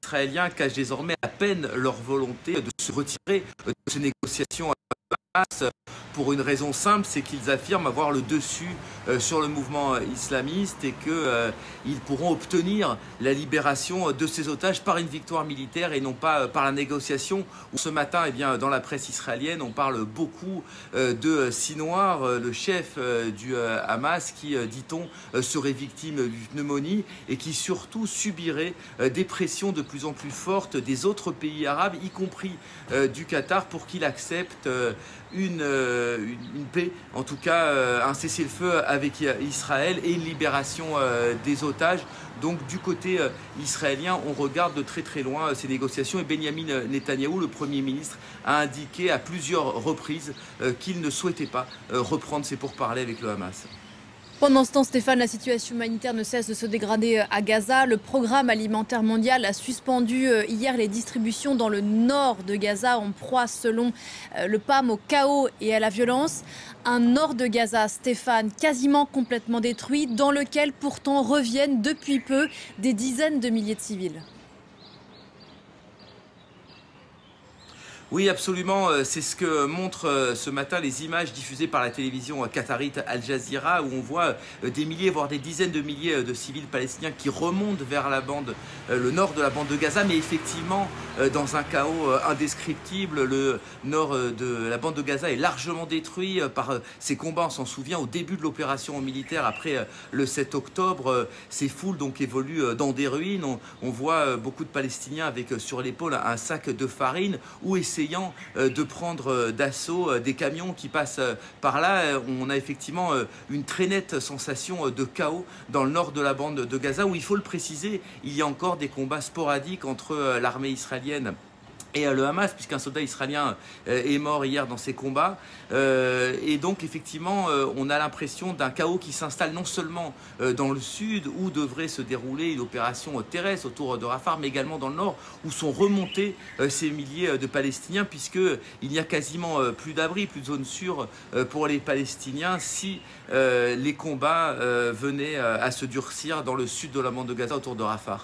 Israéliens cachent désormais à peine leur volonté de se retirer de ces négociations pour une raison simple, c'est qu'ils affirment avoir le dessus sur le mouvement islamiste et qu'ils pourront obtenir la libération de ces otages par une victoire militaire et non pas par la négociation. Ce matin, eh bien, dans la presse israélienne, on parle beaucoup de Sinwar, le chef du Hamas, qui, dit-on, serait victime d'une pneumonie et qui surtout subirait des pressions de plus en plus fortes des autres pays arabes, y compris du Qatar, pour qu'il accepte une paix, en tout cas un cessez-le-feu avec Israël et une libération des otages. Donc du côté israélien, on regarde de très très loin ces négociations et Benyamin Netanyahou, le Premier ministre, a indiqué à plusieurs reprises qu'il ne souhaitait pas reprendre ses pourparlers avec le Hamas. Pendant ce temps, Stéphane, la situation humanitaire ne cesse de se dégrader à Gaza. Le programme alimentaire mondial a suspendu hier les distributions dans le nord de Gaza, en proie, selon le PAM, au chaos et à la violence. Un nord de Gaza, Stéphane, quasiment complètement détruit, dans lequel pourtant reviennent depuis peu des dizaines de milliers de civils. Oui, absolument. C'est ce que montrent ce matin les images diffusées par la télévision qatarite Al Jazeera, où on voit des milliers, voire des dizaines de milliers de civils palestiniens qui remontent vers la bande, le nord de la bande de Gaza, mais effectivement dans un chaos indescriptible. Le nord de la bande de Gaza est largement détruit par ces combats. On s'en souvient au début de l'opération militaire après le 7 octobre. Ces foules donc évoluent dans des ruines. On voit beaucoup de Palestiniens avec sur l'épaule un sac de farine ou essayant de prendre d'assaut des camions qui passent par là. On a effectivement une très nette sensation de chaos dans le nord de la bande de Gaza, où il faut le préciser, il y a encore des combats sporadiques entre l'armée israélienne et le Hamas, puisqu'un soldat israélien est mort hier dans ces combats. Et donc, effectivement, on a l'impression d'un chaos qui s'installe non seulement dans le sud, où devrait se dérouler une opération terrestre autour de Rafah, mais également dans le nord, où sont remontés ces milliers de Palestiniens, puisqu'il n'y a quasiment plus d'abri, plus de zone sûre pour les Palestiniens si les combats venaient à se durcir dans le sud de la bande de Gaza autour de Rafah.